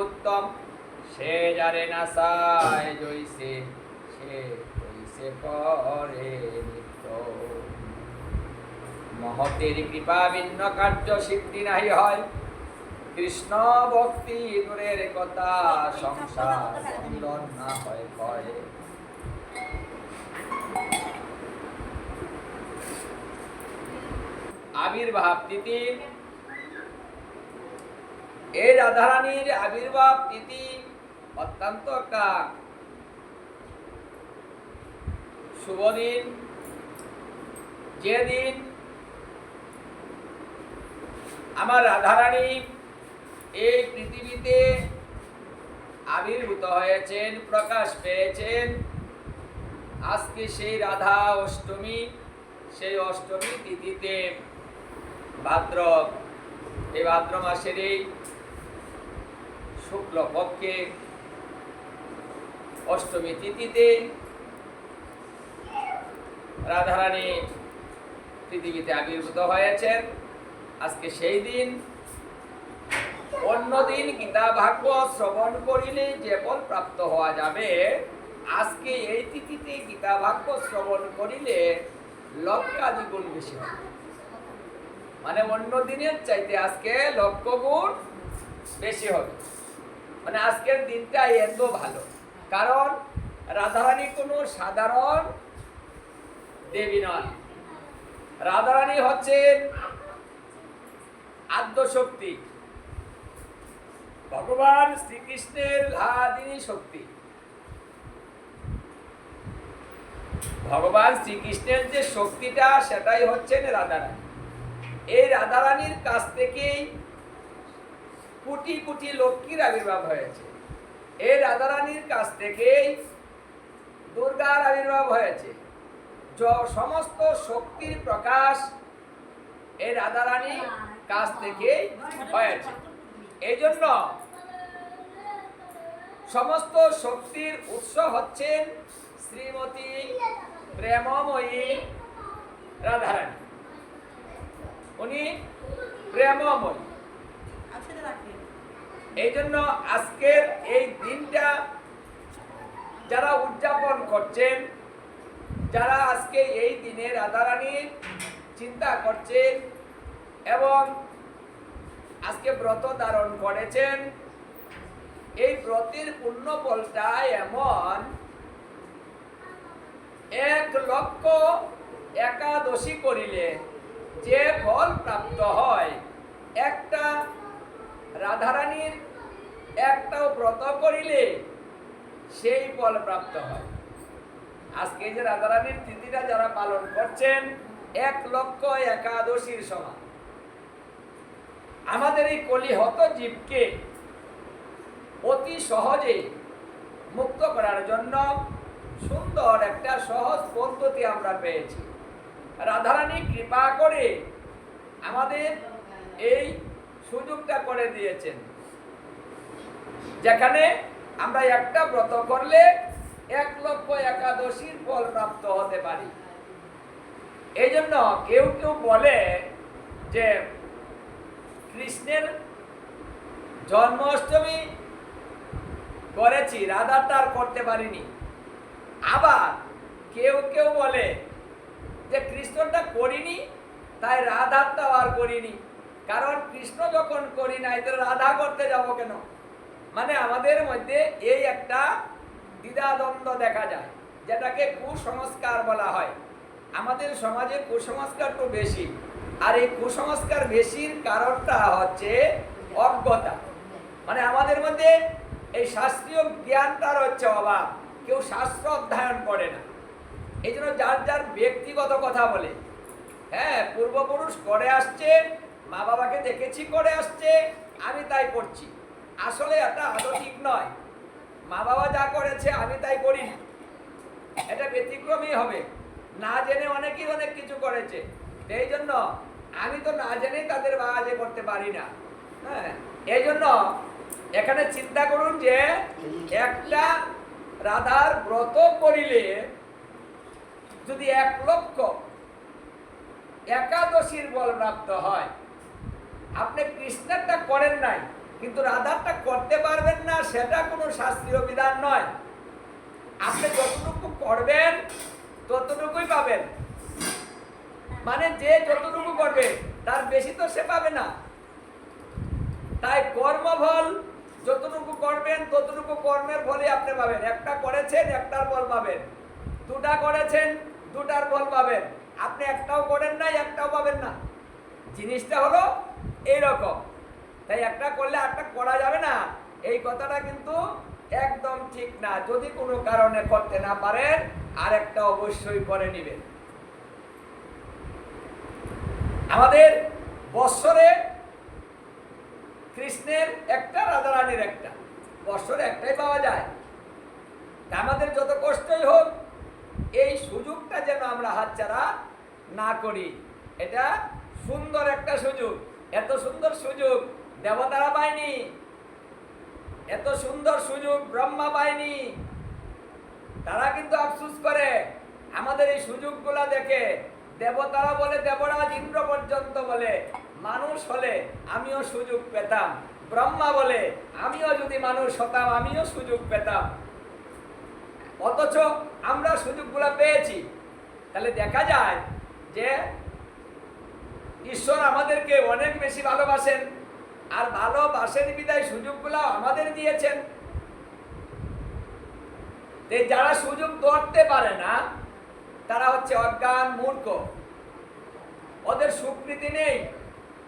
উত্তম সে যারে না চায় জইছে সে হইছে করে নিত্য মহতের কৃপা ভিন্ন কার্য সিদ্ধি নাহি হয় কৃষ্ণ ভক্তি দূরের কথা সংসার বন্ধন না হয় ভয় আবির্ভাব তিথি এই রাধারানীর আবির্ভাব তিথি অত্যন্ত একটা শুভ দিন যেদিন আমার রাধারানী এই পৃথিবীতে আবির্ভূত হয়েছেন প্রকাশ পেয়েছেন আজকে সেই রাধা অষ্টমী সেই অষ্টমী তিথিতে ভাদ্র মাসের এই শুক্লপক্ষে অষ্টমী তিথিতে রাধারানী পৃথিবীতে আবির্ভূত হয়েছেন আজকে সেই দিন অন্যদিন গীতা ভাগবত শ্রবণ করিলে যে ফল প্রাপ্ত হওয়া যাবে আজকে এই তিথিতে গীতা ভাগবত শ্রবণ করিলে লক্ষাধিগুণ বেশি হবে মানে অন্য দিনের চাইতে আজকে লক্ষ গুণ বেশি হবে মানে আজকের দিনটা এত ভালো কারণ রাধারানী কোনো সাধারণ দেবী নয় রাধারানী হচ্ছেন আদ্যশক্তি ভগবান শ্রীকৃষ্ণের লাদিনী শক্তি ভগবান শ্রীকৃষ্ণের যে শক্তিটা সেটাই হচ্ছেন রাধারানী এই রাধারানীর কাছ থেকেই কোটি কোটি লক্ষ্মীর আবির্ভাব হয়েছে এই রাধারানীর কাছ থেকেই দুর্গার আবির্ভাব হয়েছে সমস্ত শক্তির প্রকাশ এই রাধারানীর কাছ থেকেই হয়েছে এই জন্য সমস্ত শক্তির উৎস হচ্ছেন শ্রীমতী প্রেমময়ী রাধারানী উনি প্রেমময়ী এই জন্য আজকের এই দিনটা যারা উদযাপন করছেন যারা আজকে এই দিনে রাধারানীর চিন্তা করছেন এবং আজকে ব্রত ধারণ করেছেন এই ব্রতের পুণ্য ফলটা এমন 1,00,000 একাদশী করিলে যে ফল প্রাপ্ত হয় একটা রাধারানীর একটাও ব্রত করিলে সেই ফল প্রাপ্ত হয় আজকে যে রাধারানীর তিথিটা যারা পালন করছেন 1,00,000 একাদশীর সমান আমাদের এই কলিহত জীবকে অতি সহজে মুক্ত করার জন্য সুন্দর একটা সহজ পদ্ধতি আমরা পেয়েছি রাধারানী কৃপা করে আমাদের এই সুযোগটা করে দিয়েছেন যেখানে আমরা একটা ব্রত করলে 1,00,000 একাদশীর ফল প্রাপ্ত হতে পারি এই জন্য কেউ কেউ বলে যে কৃষ্ণের জন্মাষ্টমী করেছি রাধারটা আর করতে পারিনি আবার কেউ কেউ বলে যে কৃষ্ণটা করিনি তাই রাধারটাও আর করিনি কারণ কৃষ্ণ যখন করি নাই তো রাধা করতে যাব কেন মানে আমাদের মধ্যে এই একটা দ্বিধাদ্বন্দ্ব দেখা যায় যেটাকে কুসংস্কার বলা হয় আমাদের সমাজে কুসংস্কার তো বেশি আর এই কুসংস্কার বেশির কারণটা হচ্ছে অজ্ঞতা মানে আমাদের মধ্যে এই শাস্ত্রীয় জ্ঞানটার হচ্ছে অভাব কেউ শাস্ত্র অধ্যয়ন করে না এই জন্য যার যার ব্যক্তিগত কথা বলে হ্যাঁ পূর্বপুরুষ করে আসছে মা বাবাকে দেখেছি করে আসছে আমি তাই করছি আসলে এটা আদৌ ঠিক নয় মা বাবা যা করেছে আমি তাই করি না এটা ব্যতিক্রমই হবে না জেনে অনেকেই অনেক কিছু করেছে এই জন্য আমি তো না জেনে তাদের বাজে করতে পারি না হ্যাঁ এই জন্য এখানে চিন্তা করুন যে একটা রাধার ব্রত করিলে যদি 1,00,000 একাদশীর বল প্রাপ্ত হয় আপনি কৃষ্ণেরটা করেন নাই কিন্তু রাধারটা করতে পারবেন সেটা কোনো শাস্ত্রীয় বিধান নয়। আপনি যতটুকু করবেন ততটুকুই পাবেন, মানে যে যতটুকু করবে তার বেশি তো সে পাবে না। তাই কর্মফল যতটুকু করবেন ততটুকু কর্মের ফলই আপনি পাবেন। একটা করেছেন একটার ফল পাবেন, দুটা করেছেন দুটার ফল পাবেন। আপনি একটাও করেন নাই একটাও পাবেন না, জিনিসটা হলো এইরকম। তাই একটা করলে একটা করা যাবে না, এই কথাটা কিন্তু একদম ঠিক না। যদি কোনো কারণে করতে না পারেন আরেকটা অবশ্যই করে নেবেন। আমাদের বৎসরে কৃষ্ণের একটা, রাধারানীর একটা, বৎসরে একটাই পাওয়া যায়। আমাদের যত কষ্টই হোক এই সুযোগটা যেন আমরা হাতছাড়া না করি। এটা সুন্দর একটা সুযোগ, এত সুন্দর সুযোগ দেবতারা পায়নি, এত সুন্দর সুযোগ ব্রহ্মা পায়নি। তারা কিন্তু আফসোস করে আমাদের এই সুযোগগুলা দেখে। দেবতারা বলে, দেবরাজ ইন্দ্র পর্যন্ত বলে মানুষ হলে আমিও সুযোগ পেতাম। ব্রহ্মা বলে আমিও যদি মানুষ হতাম আমিও সুযোগ পেতাম। অথচ আমরা সুযোগগুলা পেয়েছি। তাহলে দেখা যায় যে ঈশ্বর আমাদেরকে অনেক বেশি ভালোবাসেন, আর ভালোবাসেন বিদায় সুযোগগুলো আমাদের দিয়েছেন। যারা সুযোগ ধরতে পারে না তারা হচ্ছে অজ্ঞান মূর্খ, ওদের স্বীকৃতি নেই,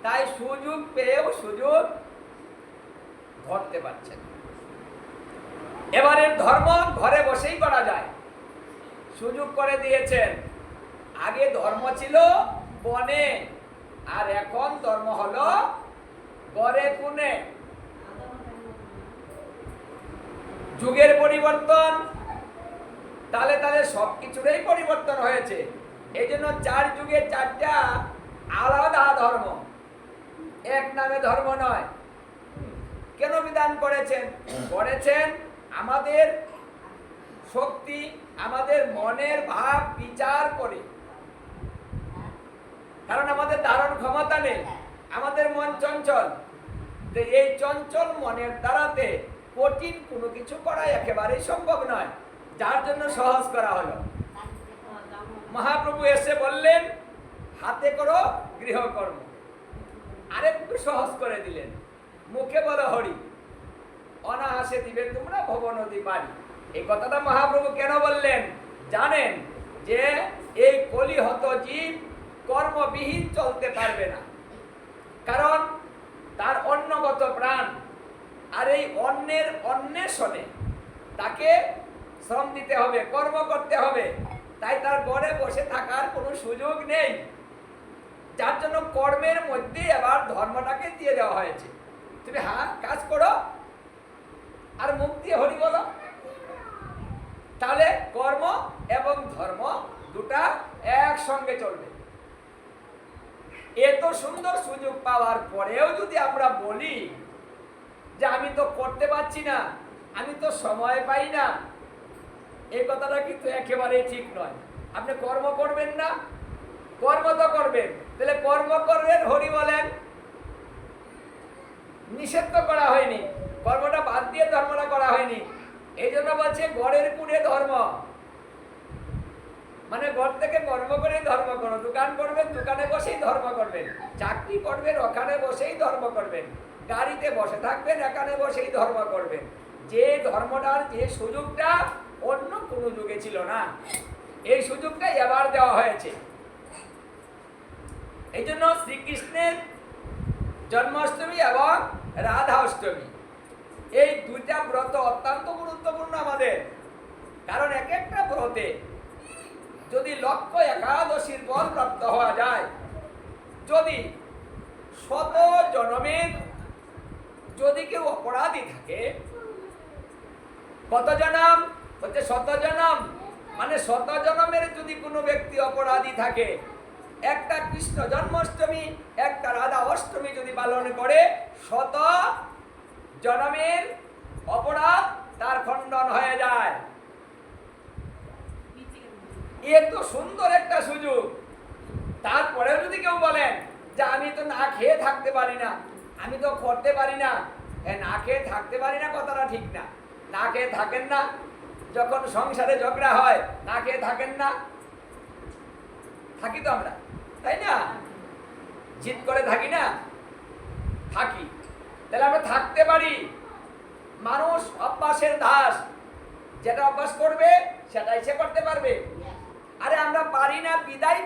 তাই সুযোগ পেয়েও সুযোগ ধরতে পারছেন। এবারের ধর্ম ঘরে বসেই করা যায়, সুযোগ করে দিয়েছেন। আগে ধর্ম ছিল বনে, আর এখন ধর্ম হলো ঘরে কোণে। যুগের পরিবর্তন, তালে তালে সবকিছুরই পরিবর্তন হয়েছে। এই জন্য 4 যুগে 4টা আলাদা ধর্ম, এক নামে ধর্ম নয়। কেন বিধান করেছেন? করেছেন আমাদের শক্তি, আমাদের মনের ভাব বিচার করে। কারণ আমাদের ধারণ ক্ষমতা নেই, আমাদের মন চঞ্চল। এই চঞ্চল মনের দ্বারাতে কঠিন কোনো কিছু করা একেবারেই সম্ভব নয়, যার জন্য সহজ করা হলো। মহাপ্রভু এসে বললেন হাতে করো গৃহকর্ম, আরেকটু সহজ করে দিলেন। মুখে বলো হরি, অনায়াসে দিবে তোমরা ভব নদী পারি। এই কথাটা মহাপ্রভু কেন বললেন জানেন? যে এই কলিহত জীব কর্মবিহীন চলতে পারবে না, কারণ তার অন্নগত প্রাণ, আর এই অন্যের অন্বেষণে তাকে শ্রম দিতে হবে, কর্ম করতে হবে। তাই তার ঘরে বসে থাকার কোনো সুযোগ নেই, যার জন্য কর্মের মধ্যে আবার ধর্মটাকে দিয়ে দেওয়া হয়েছে। তুমি কাজ করো আর মুখ দিয়ে হরি বলো, তাহলে কর্ম এবং ধর্ম দুটা একসঙ্গে চলবে। এত সুন্দর সুযোগ পাওয়ার পরেও যদি আমরা বলি যে আমি তো করতে পারছি না, আমি তো সময় পাই না, এই কথাটা কিন্তু একেবারেই ঠিক নয়। আপনি কর্ম করবেন না, কর্ম তো করবেন, তাহলে কর্ম করবেন হরি বলেন, নিষেধ তো করা হয়নি, কর্মটা বাদ দিয়ে ধর্মটা করা হয়নি। এই জন্য বলছে ঘরের কোণে ধর্ম, মানে ঘর থেকে কর্ম করে ধর্ম করো। দোকান করবেন, দোকানে বসেই ধর্ম করবেন। চাকরি করবেন, ওখানে বসেই ধর্ম করবেন। গাড়িতে বসে থাকবেন, এখানে বসেই ধর্ম করবেন। যে ধর্মটার যে সুযোগটা অন্য কোনো যুগে ছিল না, এই সুযোগটা এবার দেওয়া হয়েছে। এই জন্য শ্রীকৃষ্ণের জন্মাষ্টমী এবং রাধা অষ্টমী, এই দুইটা ব্রত অত্যন্ত গুরুত্বপূর্ণ আমাদের। কারণ এক একটা ব্রতে যদি লক্ষ্য একাদশীর ফল প্রাপ্ত হওয়া যায়, যদি 100 জন্মের যদি কেউ অপরাধী থাকে, কত জনম হচ্ছে 100 জনম, মানে 100 জনমের যদি কোনো ব্যক্তি অপরাধী থাকে, একটা কৃষ্ণ জন্মাষ্টমী একটা রাধা অষ্টমী যদি পালন করে, 100 জনমের অপরাধ তার খণ্ডন হয়ে যায়। এত সুন্দর একটা সুযোগ, তারপরেও যদি কেউ বলেন যে আমি তো না খেয়ে থাকতে পারি না, আমি তো করতে পারি না, না খেয়ে থাকতে পারি না, কথাটা ঠিক না। না খেয়ে থাকেন না? যখন সংসারে ঝগড়া হয় না খেয়ে থাকেন না? থাকি তো আমরা, তাই না? জিদ করে থাকি না? থাকি। তাহলে আমরা থাকতে পারি। মানুষ অভ্যাসের দাস, যেটা অভ্যাস করবে সেটাই সে করতে পারবে। আরে আমরা পারি না বিদায়